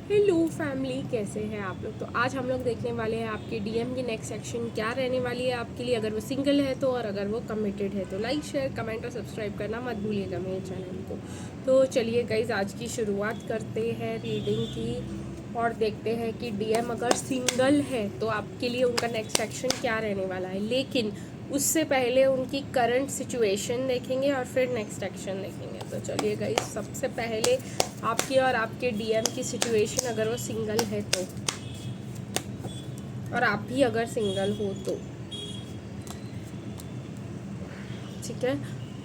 Hello family, कैसे हैं आप लोग। तो आज हम लोग देखने वाले हैं आपके डीएम की नेक्स्ट सेक्शन क्या रहने वाली है आपके लिए, अगर वो सिंगल है तो, और अगर वो कमिटेड है तो। लाइक शेयर कमेंट और सब्सक्राइब करना मत भूलिएगा मेरे चैनल को। तो चलिए गाइज, आज की शुरुआत करते हैं रीडिंग की और देखते हैं कि डीएम अगर सिंगल है तो आपके लिए उनका नेक्स्ट सेक्शन क्या रहने वाला है। लेकिन उससे पहले उनकी करंट सिचुएशन देखेंगे और फिर नेक्स्ट एक्शन देखेंगे। तो चलिए गाइस, सबसे पहले आपके और आपके डीएम की सिचुएशन, अगर वो सिंगल है तो, और आप भी अगर सिंगल हो तो, ठीक है।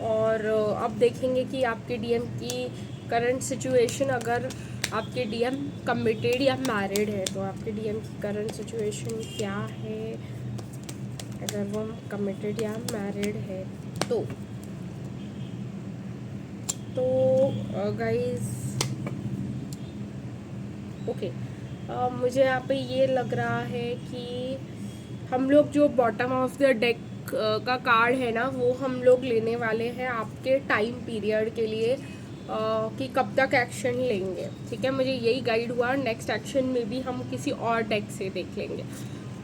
और अब देखेंगे कि आपके डीएम की करंट सिचुएशन, अगर आपके डीएम कमिटेड या मैरिड है तो आपके डीएम की करंट सिचुएशन क्या है, अगर वो कमिटेड या मैरिड है तो। गाइस ओके, मुझे यहाँ पे ये लग रहा है कि हम लोग जो बॉटम ऑफ द डेक का कार्ड है ना, वो हम लोग लेने वाले हैं आपके टाइम पीरियड के लिए, कि कब तक एक्शन लेंगे। ठीक है, मुझे यही गाइड हुआ। नेक्स्ट एक्शन में भी हम किसी और डेक से देख लेंगे।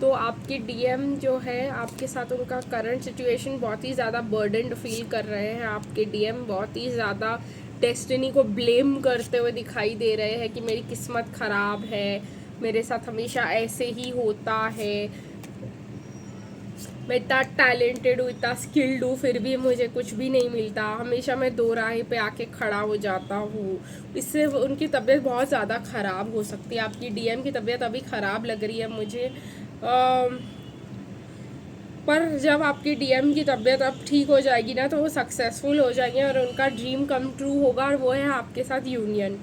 तो आपके डीएम जो है, आपके साथ उनका करंट सिचुएशन बहुत ही ज़्यादा बर्डन्ड फील कर रहे हैं। आपके डीएम बहुत ही ज़्यादा डेस्टिनी को ब्लेम करते हुए दिखाई दे रहे हैं कि मेरी किस्मत ख़राब है, मेरे साथ हमेशा ऐसे ही होता है, मैं इतना टैलेंटेड हूँ, इतना स्किल्ड हूँ, फिर भी मुझे कुछ भी नहीं मिलता, हमेशा मैं दो राह पे आके खड़ा हो जाता हूँ। इससे उनकी तबीयत बहुत ज़्यादा ख़राब हो सकती है। आपकी डीएम की तबीयत अभी ख़राब लग रही है मुझे, पर जब आपकी डीएम की तबीयत अब ठीक हो जाएगी ना, तो वो सक्सेसफुल हो जाएंगे और उनका ड्रीम कम ट्रू होगा, और वो है आपके साथ यूनियन।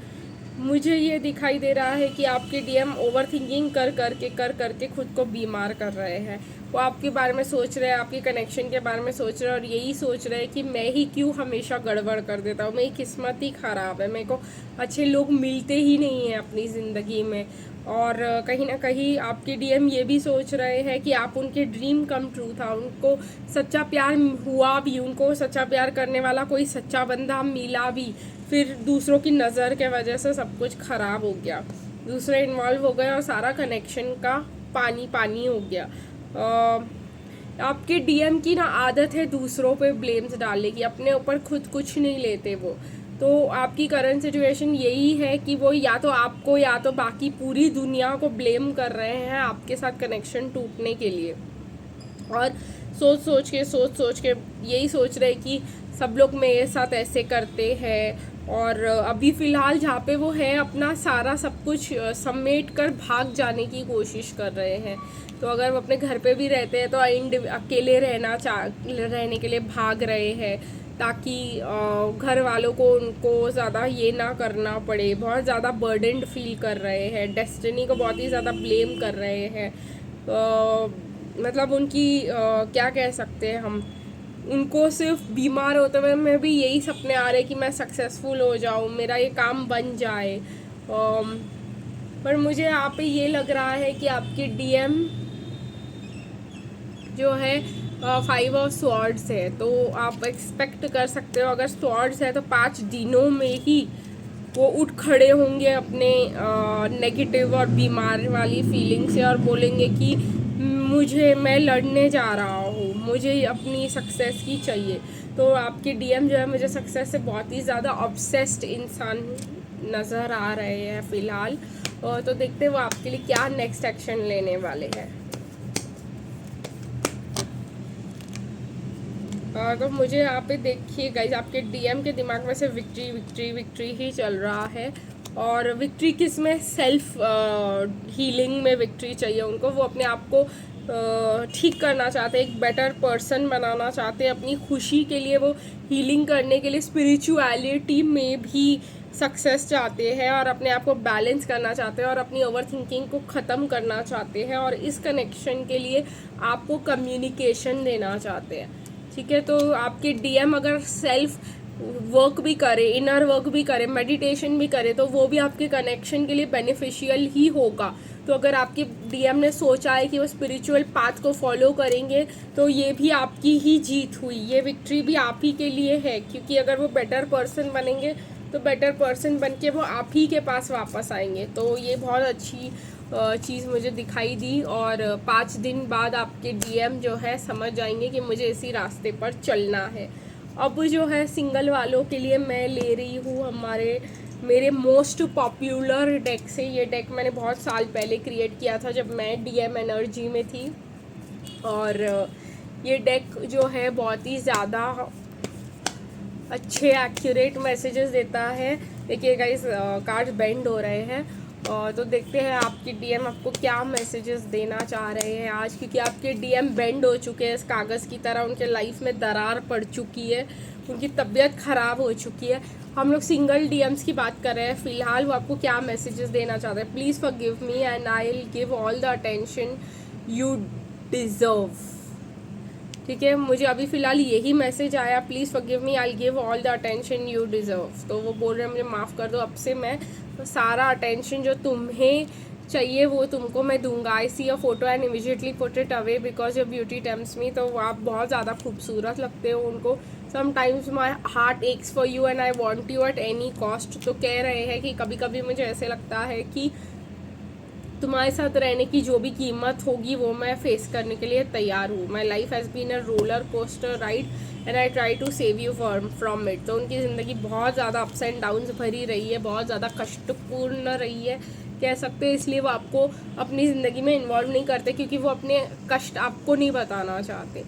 मुझे ये दिखाई दे रहा है कि आपके डीएम ओवर थिंकिंग कर करके खुद को बीमार कर रहे हैं। वो आपके बारे में सोच रहे हैं, आपके कनेक्शन के बारे में सोच रहे हैं, और यही सोच रहे हैं कि मैं ही क्यों हमेशा गड़बड़ कर देता हूँ, मेरी किस्मत ही ख़राब है, मेरे को अच्छे लोग मिलते ही नहीं हैं अपनी ज़िंदगी में। और कहीं ना कहीं आपके डीएम ये भी सोच रहे हैं कि आप उनके ड्रीम कम ट्रू था, उनको सच्चा प्यार हुआ भी, उनको सच्चा प्यार करने वाला कोई सच्चा बंदा मिला भी, फिर दूसरों की नज़र के वजह से सब कुछ ख़राब हो गया, दूसरे इन्वॉल्व हो गए और सारा कनेक्शन का पानी पानी हो गया। आपके डीएम की ना आदत है दूसरों पे ब्लेम्स डालने की, अपने ऊपर खुद कुछ नहीं लेते वो। तो आपकी करंट सिचुएशन यही है कि वो या तो आपको या तो बाकी पूरी दुनिया को ब्लेम कर रहे हैं आपके साथ कनेक्शन टूटने के लिए, और सोच सोच के यही सोच रहे कि सब लोग मेरे साथ ऐसे करते हैं। और अभी फ़िलहाल जहाँ पे वो है, अपना सारा सब कुछ समेट कर भाग जाने की कोशिश कर रहे हैं। तो अगर वो अपने घर पे भी रहते हैं तो अकेले रहने के लिए भाग रहे हैं, ताकि घर वालों को उनको ज़्यादा ये ना करना पड़े। बहुत ज़्यादा बर्डन्ड फील कर रहे हैं, डेस्टिनी को बहुत ही ज़्यादा ब्लेम कर रहे हैं। मतलब उनकी क्या कह सकते हैं हम, उनको सिर्फ बीमार होते हुए में भी यही सपने आ रहे कि मैं सक्सेसफुल हो जाऊँ, मेरा ये काम बन जाए। पर मुझे यहाँ पे ये लग रहा है कि आपकी डीएम जो है 5 ऑफ स्वॉर्ड्स है, तो आप एक्सपेक्ट कर सकते हो अगर स्वॉर्ड्स है तो 5 दिनों में ही वो उठ खड़े होंगे अपने नेगेटिव और बीमार वाली फीलिंग से, और बोलेंगे कि मैं लड़ने जा रहा हूँ, मुझे अपनी सक्सेस ही चाहिए। तो आपके डीएम जो है, मुझे सक्सेस से बहुत ही ज़्यादा ऑब्सेस्ड इंसान नज़र आ रहे हैं फ़िलहाल। तो देखते हैं वो आपके लिए क्या नेक्स्ट एक्शन लेने वाले हैं। तो मुझे यहाँ पे देखिए गाइज, आपके डीएम के दिमाग में से विक्ट्री विक्ट्री विक्ट्री ही चल रहा है। और विक्ट्री किस में, सेल्फ हीलिंग में विक्ट्री चाहिए उनको। वो अपने आप को ठीक करना चाहते हैं, एक बेटर पर्सन बनाना चाहते हैं, अपनी खुशी के लिए वो हीलिंग करने के लिए स्पिरिचुअलिटी में भी सक्सेस चाहते हैं, और अपने आप को बैलेंस करना चाहते हैं, और अपनी ओवर थिंकिंग को ख़त्म करना चाहते हैं, और इस कनेक्शन के लिए आपको कम्युनिकेशन देना चाहते हैं। ठीक है, तो आपके डीएम अगर सेल्फ वर्क भी करे, इनर वर्क भी करे, मेडिटेशन भी करे, तो वो भी आपके कनेक्शन के लिए बेनिफिशियल ही होगा। तो अगर आपके डीएम ने सोचा है कि वो स्पिरिचुअल पाथ को फॉलो करेंगे, तो ये भी आपकी ही जीत हुई, ये विक्ट्री भी आप ही के लिए है, क्योंकि अगर वो बेटर पर्सन बनेंगे तो बेटर पर्सन बन के वो आप ही के पास वापस आएंगे। तो ये बहुत अच्छी चीज़ मुझे दिखाई दी, और 5 दिन बाद आपके डीएम जो है समझ जाएंगे कि मुझे इसी रास्ते पर चलना है। अब जो है सिंगल वालों के लिए मैं ले रही हूँ मेरे मोस्ट पॉपुलर डेक से। ये डेक मैंने बहुत साल पहले क्रिएट किया था जब मैं डीएम एनर्जी में थी, और ये डेक जो है बहुत ही ज़्यादा अच्छे एक्यूरेट मैसेजेस देता है। देखिए गाइस, कार्ड बेंड हो रहे हैं, और तो देखते हैं आपके डीएम आपको क्या मैसेजेस देना चाह रहे हैं आज, क्योंकि आपके डीएम बेंड हो चुके हैं इस कागज़ की तरह। उनके लाइफ में दरार पड़ चुकी है, उनकी तबीयत ख़राब हो चुकी है। हम लोग सिंगल डीएम्स की बात कर रहे हैं फ़िलहाल। वो आपको क्या मैसेजेस देना चाहते हैं? Please forgive me and I will give all the attention you deserve. ठीक है, मुझे अभी फ़िलहाल यही मैसेज आया, please forgive me, I give all the attention you deserve. तो वो बोल रहे हैं मुझे माफ़ कर दो, अब से मैं सारा अटेंशन जो तुम्हें चाहिए वो तुमको मैं दूंगा। I see a photo and immediately put it away because your beauty tempts me. तो आप बहुत ज़्यादा खूबसूरत लगते हो उनको। Sometimes my heart aches for you and I want you at any cost. तो कह रहे हैं कि कभी कभी मुझे ऐसे लगता है कि तुम्हारे साथ रहने की जो भी कीमत होगी वो मैं फेस करने के लिए तैयार हूँ। My life has been a roller coaster ride and I try to save you from it. तो उनकी ज़िंदगी बहुत ज़्यादा अप्स एंड डाउन्स भरी रही है, बहुत ज़्यादा कष्टपूर्ण रही है कह सकते हैं। इसलिए वो आपको अपनी ज़िंदगी में इन्वॉल्व नहीं करते, क्योंकि वो अपने कष्ट आपको नहीं बताना चाहते।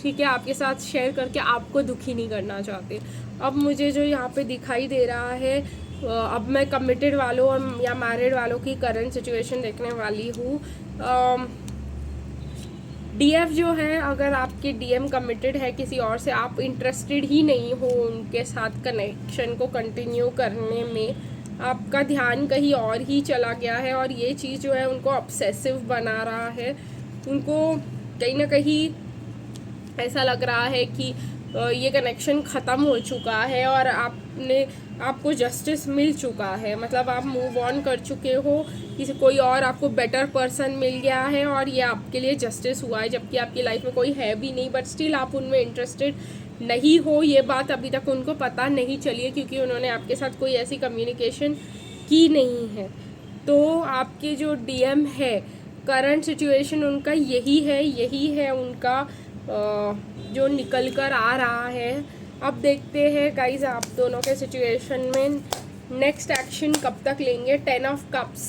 ठीक है, आपके साथ शेयर करके आपको दुखी नहीं करना चाहते। अब मुझे जो यहाँ पे दिखाई दे रहा है, अब मैं कमिटेड वालों और या मैरिड वालों की करंट सिचुएशन देखने वाली हूँ। डीएफ जो है, अगर आपके डीएम कमिटेड है किसी और से, आप इंटरेस्टेड ही नहीं हो उनके साथ कनेक्शन को कंटिन्यू करने में, आपका ध्यान कहीं और ही चला गया है, और ये चीज़ जो है उनको ऑब्सेसिव बना रहा है। उनको कहीं ना कहीं ऐसा लग रहा है कि ये कनेक्शन ख़त्म हो चुका है और आपको जस्टिस मिल चुका है। मतलब आप मूव ऑन कर चुके हो, किसी कोई और आपको बेटर पर्सन मिल गया है और ये आपके लिए जस्टिस हुआ है, जबकि आपकी लाइफ में कोई है भी नहीं, बट स्टिल आप उनमें इंटरेस्टेड नहीं हो। ये बात अभी तक उनको पता नहीं चली है, क्योंकि उन्होंने आपके साथ कोई ऐसी कम्युनिकेशन की नहीं है। तो आपके जो डीएम है, करंट सिचुएशन उनका यही है उनका जो निकल कर आ रहा है। अब देखते हैं गाइज आप दोनों के सिचुएशन में नेक्स्ट एक्शन कब तक लेंगे। 10 ऑफ कप्स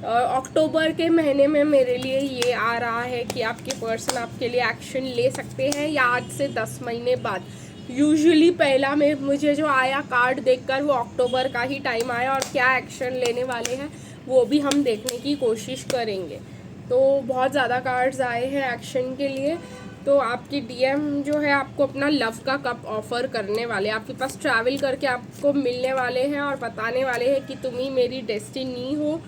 अक्टूबर के महीने में मेरे लिए ये आ रहा है कि आपके पर्सन आपके लिए एक्शन ले सकते हैं, या आज से 10 महीने बाद। यूजुअली पहला में मुझे जो आया कार्ड देखकर वो अक्टूबर का ही टाइम आया, और क्या एक्शन लेने वाले हैं वो भी हम देखने की कोशिश करेंगे। तो बहुत ज़्यादा कार्ड्स आए हैं एक्शन के लिए। तो आपकी डीएम जो है आपको अपना लव का कप ऑफ़र करने वाले, आपके पास ट्रैवल करके आपको मिलने वाले हैं और बताने वाले हैं कि तुम ही मेरी डेस्टिनी हो,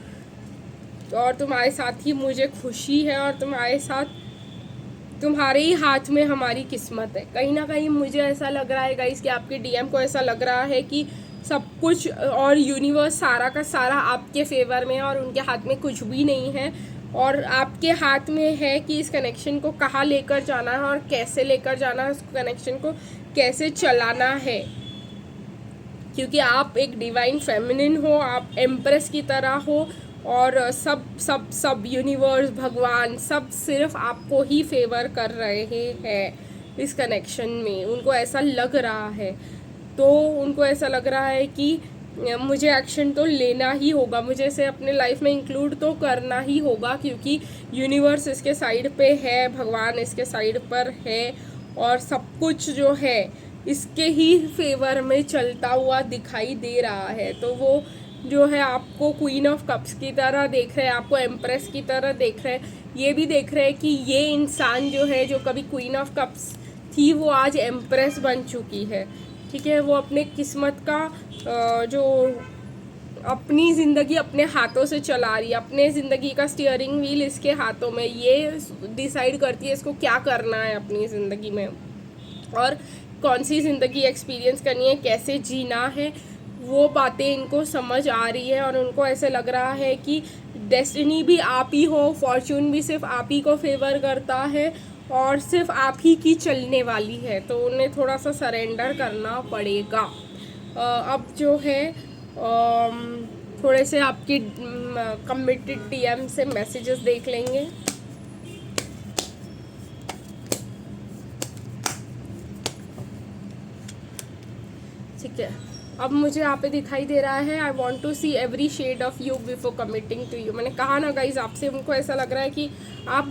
और तुम्हारे साथ ही मुझे खुशी है, और तुम्हारे साथ तुम्हारे ही हाथ में हमारी किस्मत है। कहीं ना कहीं मुझे ऐसा लग रहा है गाइस कि आपके डीएम को ऐसा लग रहा है कि सब कुछ और यूनिवर्स सारा का सारा आपके फेवर में है, और उनके हाथ में कुछ भी नहीं है, और आपके हाथ में है कि इस कनेक्शन को कहाँ लेकर जाना है और कैसे लेकर जाना है, उस कनेक्शन को कैसे चलाना है। क्योंकि आप एक डिवाइन फेमिनिन हो, आप एम्प्रेस की तरह हो, और सब यूनिवर्स, भगवान, सब सिर्फ आपको ही फेवर कर रहे हैं इस कनेक्शन में। उनको ऐसा लग रहा है, तो उनको ऐसा लग रहा है कि मुझे एक्शन तो लेना ही होगा, मुझे इसे अपने लाइफ में इंक्लूड तो करना ही होगा, क्योंकि यूनिवर्स इसके साइड पे है, भगवान इसके साइड पर है, और सब कुछ जो है इसके ही फेवर में चलता हुआ दिखाई दे रहा है। तो वो जो है आपको क्वीन ऑफ कप्स की तरह देख रहे हैं, आपको एम्प्रेस की तरह देख रहे हैं, ये भी देख रहे हैं कि ये इंसान जो है, जो कभी क्वीन ऑफ कप्स थी, वो आज एम्प्रेस बन चुकी है। ठीक है, वो अपने किस्मत का जो अपनी ज़िंदगी अपने हाथों से चला रही है, अपने ज़िंदगी का स्टीयरिंग व्हील इसके हाथों में, ये डिसाइड करती है इसको क्या करना है अपनी ज़िंदगी में, और कौन सी ज़िंदगी एक्सपीरियंस करनी है, कैसे जीना है, वो बातें इनको समझ आ रही है। और उनको ऐसे लग रहा है कि डेस्टिनी भी आप ही हो, फॉर्चून भी सिर्फ आप ही को फेवर करता है, और सिर्फ आप ही की चलने वाली है। तो उन्हें थोड़ा सा सरेंडर करना पड़ेगा। अब जो है थोड़े से आपकी कमिटेड डीएम से मैसेजेस देख लेंगे। ठीक है, अब मुझे यहाँ पे दिखाई दे रहा है I want to see every shade of you before committing to you. मैंने कहा ना गाइज आपसे, उनको ऐसा लग रहा है कि आप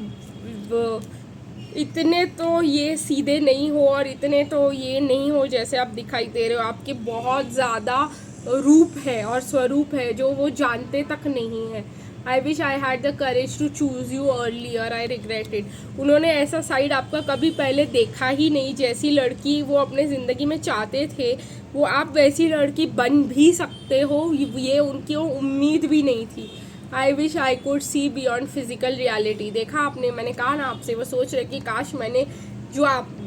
इतने तो ये सीधे नहीं हो और इतने तो ये नहीं हो जैसे आप दिखाई दे रहे हो। आपके बहुत ज़्यादा रूप है और स्वरूप है जो वो जानते तक नहीं है। I wish I had the courage to choose you earlier, I regret it. उन्होंने ऐसा साइड आपका कभी पहले देखा ही नहीं। जैसी लड़की वो अपने ज़िंदगी में चाहते थे वो आप वैसी लड़की बन भी सकते हो, ये उनकी उम्मीद भी नहीं थी। आई wish I could see beyond physical reality. देखा आपने, मैंने कहा ना आपसे, वो सोच रहे कि काश मैंने जो आप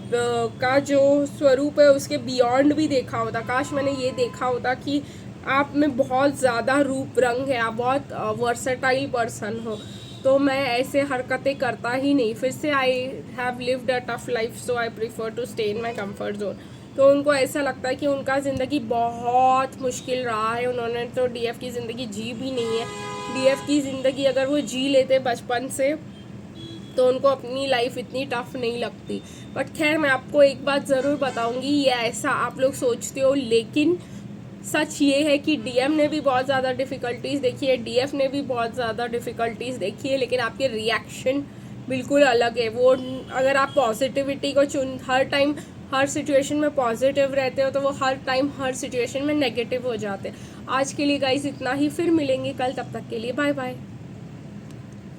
का जो स्वरूप है उसके बियॉन्ड भी देखा होता। काश मैंने ये देखा होता कि आप में बहुत ज़्यादा रूप रंग है, आप बहुत वर्सेटाइल पर्सन हो। तो मैं ऐसे हरकतें करता ही नहीं। फिर से I have lived a tough life so I prefer to stay in my comfort zone. तो उनको ऐसा लगता है कि उनका ज़िंदगी बहुत मुश्किल रहा है। उन्होंने तो डीएफ की ज़िंदगी जी भी नहीं है। डीएफ की ज़िंदगी अगर वो जी लेते बचपन से तो उनको अपनी लाइफ इतनी टफ नहीं लगती। बट खैर, मैं आपको एक बात ज़रूर बताऊंगी, ये ऐसा आप लोग सोचते हो, लेकिन सच ये है कि डीएम ने भी बहुत ज़्यादा डिफ़िकल्टीज़ देखी है, डीएफ ने भी बहुत ज़्यादा डिफ़िकल्टीज़ देखी है, लेकिन आपके रिएक्शन बिल्कुल अलग है। वो अगर आप पॉजिटिविटी को हर टाइम हर सिचुएशन में पॉजिटिव रहते हो तो वो हर टाइम हर सिचुएशन में नेगेटिव हो जाते हैं। आज के लिए गाइस इतना ही, फिर मिलेंगे कल, तब तक के लिए बाय बाय।